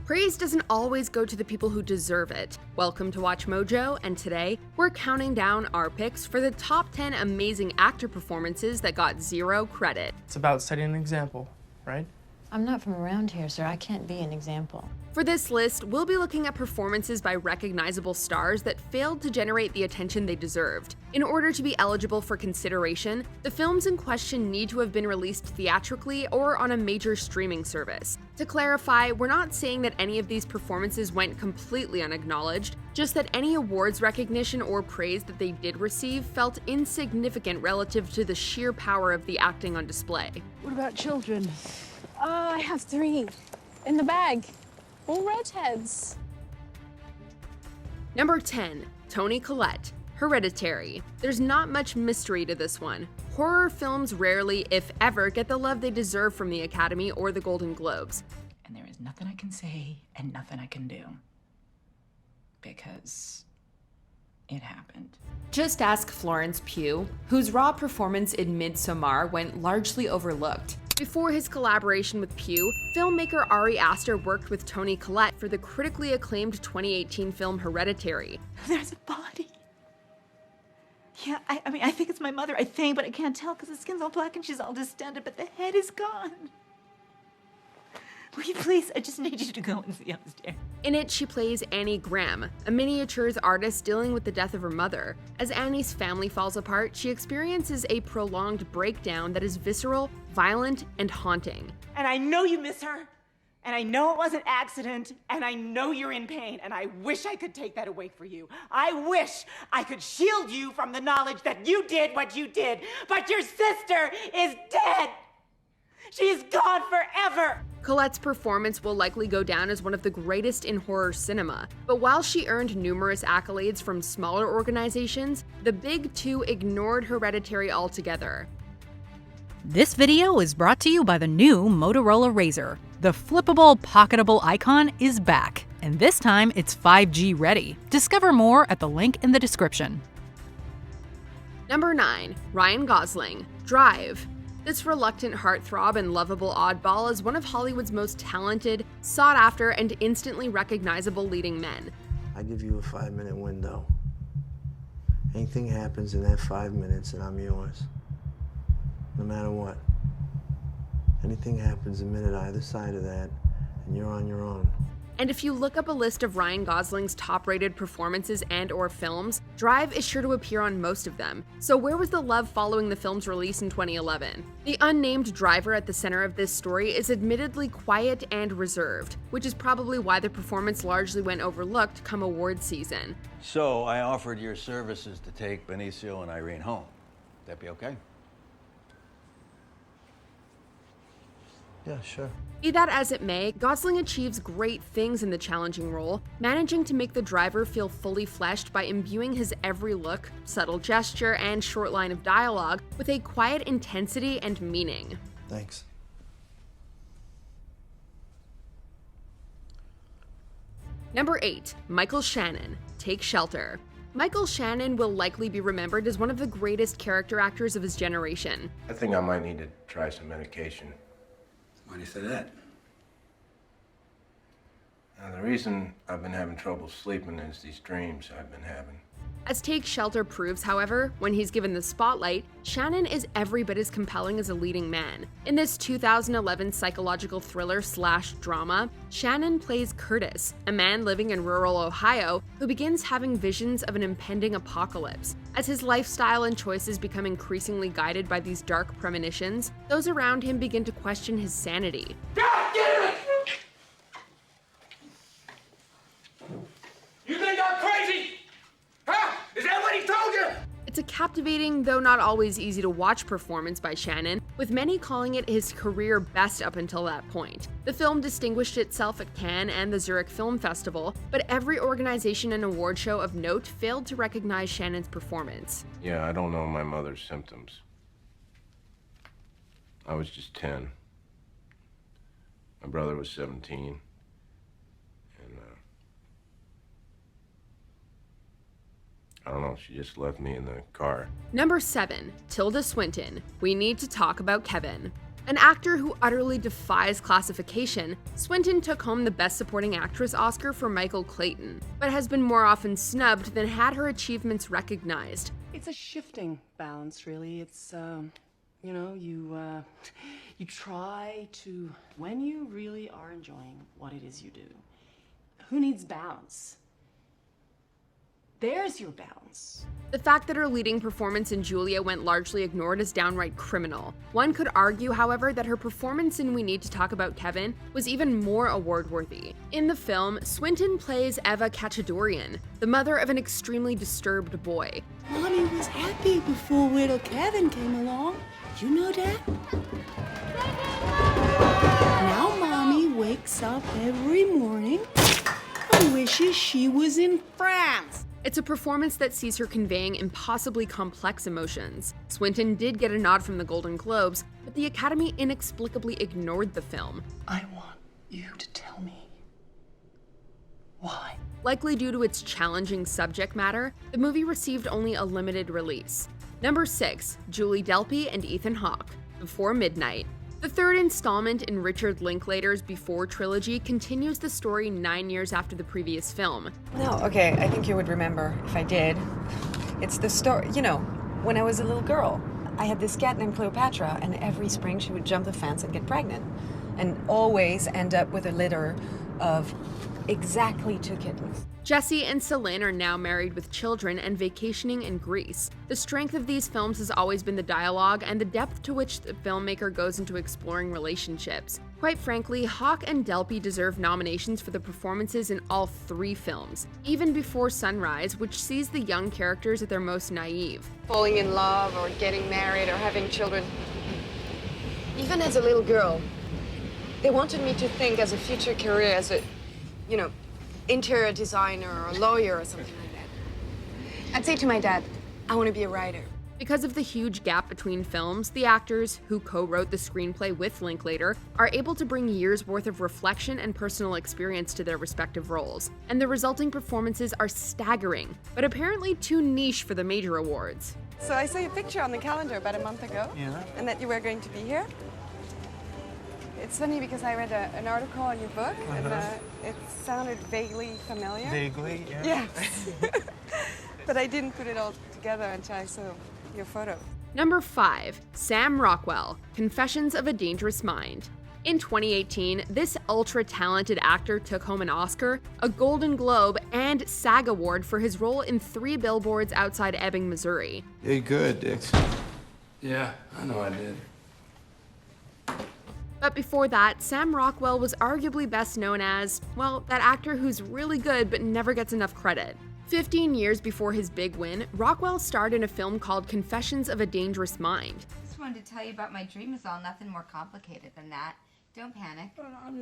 Praise doesn't always go to the people who deserve it. Welcome to Watch Mojo, and today we're counting down our picks for the top 10 amazing actor performances that got zero credit. It's about setting an example, right? I'm not from around here, sir. I can't be an example. For this list, we'll be looking at performances by recognizable stars that failed to generate the attention they deserved. In order to be eligible for consideration, the films in question need to have been released theatrically or on a major streaming service. To clarify, we're not saying that any of these performances went completely unacknowledged, just that any awards recognition or praise that they did receive felt insignificant relative to the sheer power of the acting on display. What about children? I have 3 in the bag. All redheads. Number 10, Toni Collette, Hereditary. There's not much mystery to this one. Horror films rarely, if ever, get the love they deserve from the Academy or the Golden Globes. And there is nothing I can say and nothing I can do. Because it happened. Just ask Florence Pugh, whose raw performance in Midsommar went largely overlooked. Before his collaboration with Pugh, filmmaker Ari Aster worked with Toni Collette for the critically acclaimed 2018 film Hereditary. There's a body. Yeah, I mean, I think it's my mother, I think, but I can't tell because the skin's all black and she's all distended, but the head is gone. Will you please? I just need you to go and see upstairs. In it, she plays Annie Graham, a miniatures artist dealing with the death of her mother. As Annie's family falls apart, she experiences a prolonged breakdown that is visceral, violent, and haunting. And I know you miss her, and I know it was an accident, and I know you're in pain, and I wish I could take that away for you. I wish I could shield you from the knowledge that you did what you did, but your sister is dead. She is gone forever. Collette's performance will likely go down as one of the greatest in horror cinema, but while she earned numerous accolades from smaller organizations, the big two ignored Hereditary altogether. This video is brought to you by the new Motorola Razr. The flippable, pocketable icon is back, and this time it's 5G ready. Discover more at the link in the description. Number 9, Ryan Gosling, Drive. This reluctant heartthrob and lovable oddball is one of Hollywood's most talented, sought-after, and instantly recognizable leading men. I give you a 5-minute window. Anything happens in that 5 minutes and I'm yours. No matter what. Anything happens a minute either side of that and you're on your own. And if you look up a list of Ryan Gosling's top-rated performances and/or films, Drive is sure to appear on most of them. So where was the love following the film's release in 2011? The unnamed driver at the center of this story is admittedly quiet and reserved, which is probably why the performance largely went overlooked come awards season. So I offered your services to take Benicio and Irene home. That be okay? Yeah, sure. Be that as it may, Gosling achieves great things in the challenging role, managing to make the driver feel fully fleshed by imbuing his every look, subtle gesture, and short line of dialogue with a quiet intensity and meaning. Thanks. Number 8, Michael Shannon, Take Shelter. Michael Shannon will likely be remembered as one of the greatest character actors of his generation. I think I might need to try some medication. Why do you say that? The reason I've been having trouble sleeping is these dreams I've been having. As Take Shelter proves, however, when he's given the spotlight, Shannon is every bit as compelling as a leading man. In this 2011 psychological thriller/drama, Shannon plays Curtis, a man living in rural Ohio who begins having visions of an impending apocalypse. As his lifestyle and choices become increasingly guided by these dark premonitions, those around him begin to question his sanity. God damn it! You think I'm crazy? Huh? Is that what he told you? It's a captivating, though not always easy to watch performance by Shannon, with many calling it his career best up until that point. The film distinguished itself at Cannes and the Zurich Film Festival, but every organization and award show of note failed to recognize Shannon's performance. Yeah, I don't know my mother's symptoms. I was just 10. My brother was 17. I don't know, she just left me in the car. Number 7, Tilda Swinton, We Need to Talk About Kevin. An actor who utterly defies classification, Swinton took home the Best Supporting Actress Oscar for Michael Clayton, but has been more often snubbed than had her achievements recognized. It's a shifting balance, really. It's, you know, you try to, when you really are enjoying what it is you do, who needs balance? There's your balance. The fact that her leading performance in Julia went largely ignored is downright criminal. One could argue, however, that her performance in We Need to Talk About Kevin was even more award-worthy. In the film, Swinton plays Eva Kachadorian, the mother of an extremely disturbed boy. Mommy was happy before little Kevin came along. You know that? Now Mommy wakes up every morning and wishes she was in France. It's a performance that sees her conveying impossibly complex emotions. Swinton did get a nod from the Golden Globes, but the Academy inexplicably ignored the film. I want you to tell me why. Likely due to its challenging subject matter, the movie received only a limited release. Number 6, Julie Delpy and Ethan Hawke, Before Midnight. The third installment in Richard Linklater's Before trilogy continues the story 9 years after the previous film. No, okay, I think you would remember if I did. It's the story, you know, when I was a little girl. I had this cat named Cleopatra, and every spring she would jump the fence and get pregnant. And always end up with a litter of exactly 2 kittens. Jesse and Celine are now married with children and vacationing in Greece. The strength of these films has always been the dialogue and the depth to which the filmmaker goes into exploring relationships. Quite frankly, Hawke and Delpy deserve nominations for the performances in all 3 films, even Before Sunrise, which sees the young characters at their most naive. Falling in love or getting married or having children. Even as a little girl, they wanted me to think as a future career as a, you know, interior designer or a lawyer or something like that. I'd say to my dad, I want to be a writer. Because of the huge gap between films, the actors, who co-wrote the screenplay with Linklater, are able to bring years' worth of reflection and personal experience to their respective roles, and the resulting performances are staggering, but apparently too niche for the major awards. So I saw your picture on the calendar about a month ago, and that you were going to be here. It's funny because I read an article on your book, and it sounded vaguely familiar. Vaguely, yeah. Yes. But I didn't put it all together until I saw your photo. Number 5, Sam Rockwell, Confessions of a Dangerous Mind. In 2018, this ultra-talented actor took home an Oscar, a Golden Globe, and SAG Award for his role in 3 Billboards Outside Ebbing, Missouri. You did good, Dix. Yeah, I know I did. But before that, Sam Rockwell was arguably best known as, well, that actor who's really good but never gets enough credit. 15 years before his big win, Rockwell starred in a film called Confessions of a Dangerous Mind. Just wanted to tell you about my dream. It's all nothing more complicated than that. Don't panic.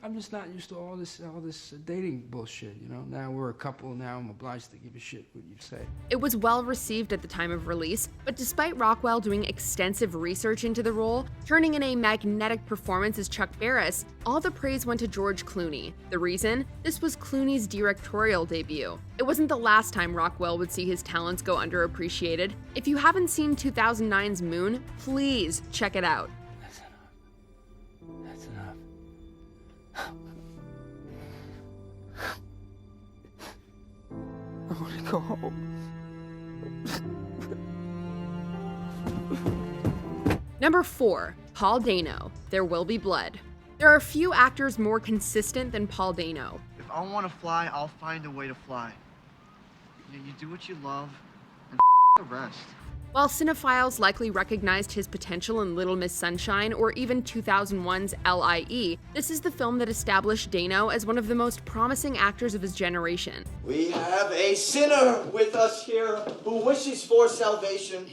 I'm just not used to all this dating bullshit, you know? Now we're a couple, now I'm obliged to give a shit what you say. It was well received at the time of release, but despite Rockwell doing extensive research into the role, turning in a magnetic performance as Chuck Barris, all the praise went to George Clooney. The reason? This was Clooney's directorial debut. It wasn't the last time Rockwell would see his talents go underappreciated. If you haven't seen 2009's Moon, please check it out. That's enough. I want to go home. Number 4, Paul Dano, There Will Be Blood. There are few actors more consistent than Paul Dano. If I want to fly, I'll find a way to fly. You do what you love, and the rest. While cinephiles likely recognized his potential in Little Miss Sunshine or even 2001's L.I.E., this is the film that established Dano as one of the most promising actors of his generation. We have a sinner with us here who wishes for salvation.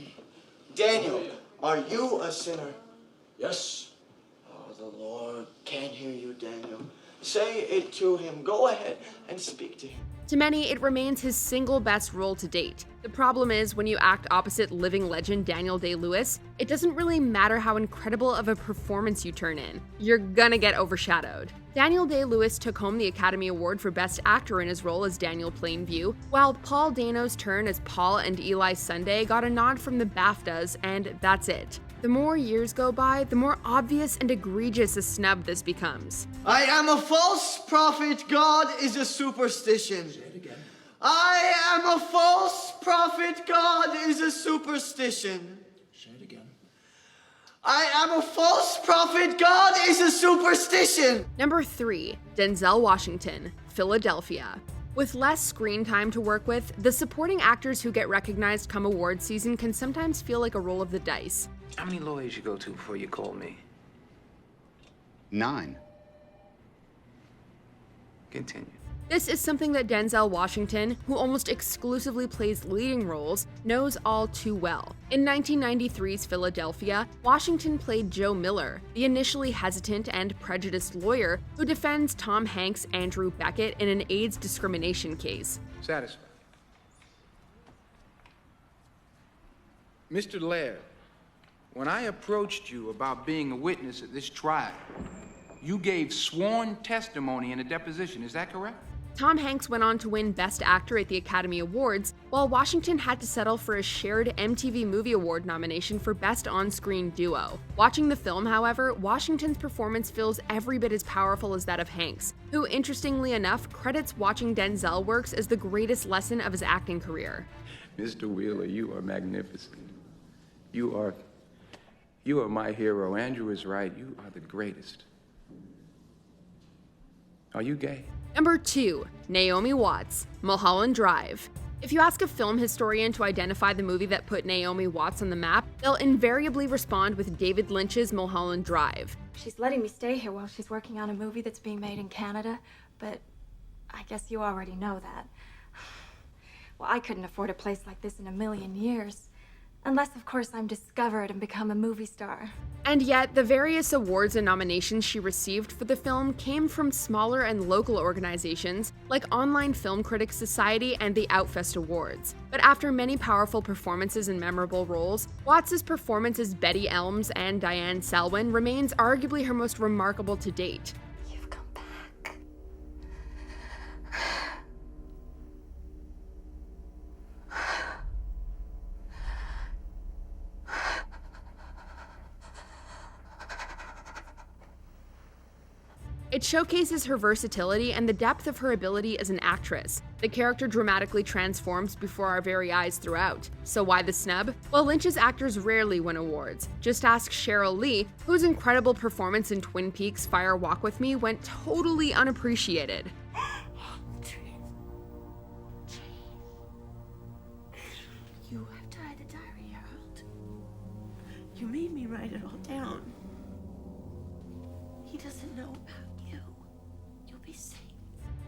Daniel, are you a sinner? Yes. Oh, the Lord can hear you, Daniel. Say it to him. Go ahead and speak to him. To many, it remains his single best role to date. The problem is, when you act opposite living legend Daniel Day-Lewis, it doesn't really matter how incredible of a performance you turn in. You're gonna get overshadowed. Daniel Day-Lewis took home the Academy Award for Best Actor in his role as Daniel Plainview, while Paul Dano's turn as Paul and Eli Sunday got a nod from the BAFTAs, and that's it. The more years go by, the more obvious and egregious a snub this becomes. I am a false prophet. God is a superstition. Say it again. I am a false prophet. God is a superstition. Say it again. I am a false prophet. God is a superstition. Number 3, Denzel Washington, Philadelphia. With less screen time to work with, the supporting actors who get recognized come award season can sometimes feel like a roll of the dice. How many lawyers you go to before you call me? 9. Continue. This is something that Denzel Washington, who almost exclusively plays leading roles, knows all too well. In 1993's Philadelphia, Washington played Joe Miller, the initially hesitant and prejudiced lawyer who defends Tom Hanks' Andrew Beckett in an AIDS discrimination case. Satisfied. Mr. Laird, when I approached you about being a witness at this trial, you gave sworn testimony in a deposition, is that correct? Tom Hanks went on to win Best Actor at the Academy Awards, while Washington had to settle for a shared MTV Movie Award nomination for Best On-Screen Duo. Watching the film, however, Washington's performance feels every bit as powerful as that of Hanks, who, interestingly enough, credits watching Denzel works as the greatest lesson of his acting career. Mr. Wheeler, you are magnificent. You are my hero. Andrew is right. You are the greatest. Are you gay? Number 2, Naomi Watts, Mulholland Drive. If you ask a film historian to identify the movie that put Naomi Watts on the map, they'll invariably respond with David Lynch's Mulholland Drive. She's letting me stay here while she's working on a movie that's being made in Canada, but I guess you already know that. Well, I couldn't afford a place like this in a million years. Unless, of course, I'm discovered and become a movie star. And yet, the various awards and nominations she received for the film came from smaller and local organizations like Online Film Critics Society and the Outfest Awards. But after many powerful performances and memorable roles, Watts' performance as Betty Elms and Diane Selwyn remains arguably her most remarkable to date. You've come back. It showcases her versatility and the depth of her ability as an actress. The character dramatically transforms before our very eyes throughout. So why the snub? Well, Lynch's actors rarely win awards. Just ask Cheryl Lee, whose incredible performance in Twin Peaks' Fire Walk With Me went totally unappreciated. You have to write a diary, Harold. You made me write it all down. He doesn't know about you. You'll be safe.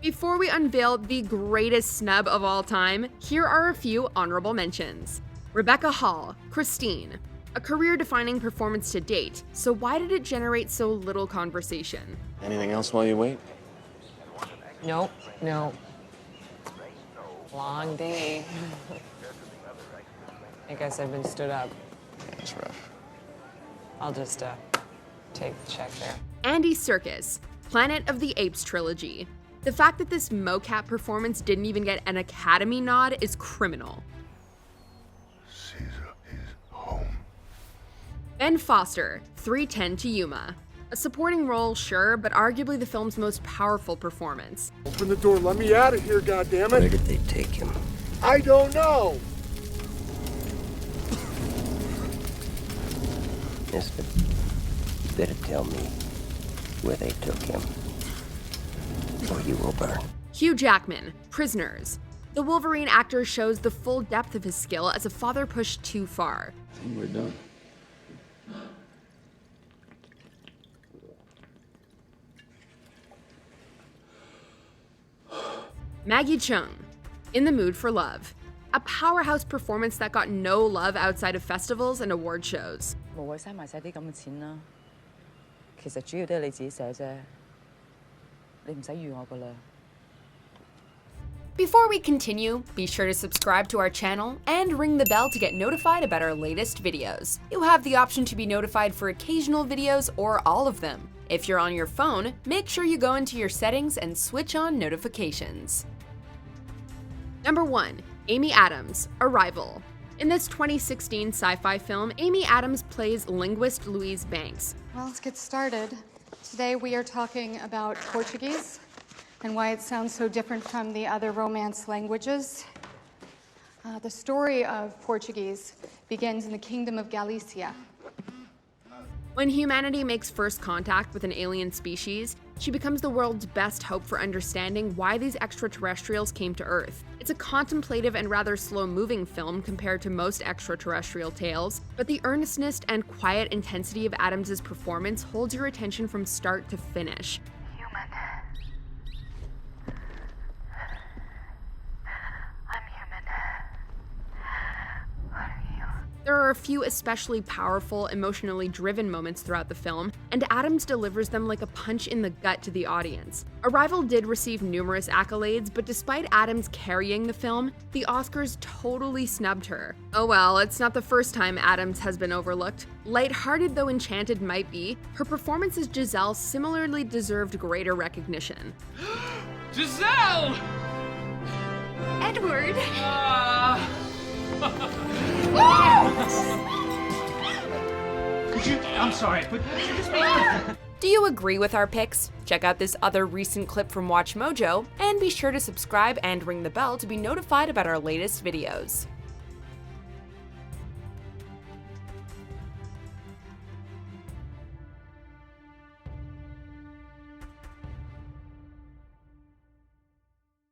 Before we unveil the greatest snub of all time, here are a few honorable mentions. Rebecca Hall, Christine. A career-defining performance to date, so why did it generate so little conversation? Anything else while you wait? Nope, no. Long day. I guess I've been stood up. Yeah, it's rough. I'll just, take the check there. Andy Serkis, Planet of the Apes trilogy. The fact that this mocap performance didn't even get an Academy nod is criminal. Caesar is home. Ben Foster, 3:10 to Yuma. A supporting role, sure, but arguably the film's most powerful performance. Open the door, let me out of here, goddammit! Where did they take him? I don't know! Mister, you better tell me where they took him, or you will burn. Hugh Jackman, Prisoners. The Wolverine actor shows the full depth of his skill as a father pushed too far. I think we're done. Maggie Cheung, In the Mood for Love. A powerhouse performance that got no love outside of festivals and award shows. 無謂嘥埋晒啲咁嘅錢啦。其實主要都係你自己寫啫，你唔使預我噶啦。 Before we continue, be sure to subscribe to our channel and ring the bell to get notified about our latest videos. You have the option to be notified for occasional videos or all of them. If you're on your phone, make sure you go into your settings and switch on notifications. Number 1. Amy Adams, Arrival. In this 2016 sci-fi film, Amy Adams plays linguist Louise Banks. Well, let's get started. Today we are talking about Portuguese and why it sounds so different from the other Romance languages. The story of Portuguese begins in the Kingdom of Galicia. When humanity makes first contact with an alien species, she becomes the world's best hope for understanding why these extraterrestrials came to Earth. It's a contemplative and rather slow-moving film compared to most extraterrestrial tales, but the earnestness and quiet intensity of Adams's performance holds your attention from start to finish. There are a few especially powerful, emotionally driven moments throughout the film, and Adams delivers them like a punch in the gut to the audience. Arrival did receive numerous accolades, but despite Adams carrying the film, the Oscars totally snubbed her. Oh well, it's not the first time Adams has been overlooked. Lighthearted though Enchanted might be, her performance as Giselle similarly deserved greater recognition. Giselle! Edward! I'm sorry, but Do you agree with our picks? Check out this other recent clip from WatchMojo, and be sure to subscribe and ring the bell to be notified about our latest videos.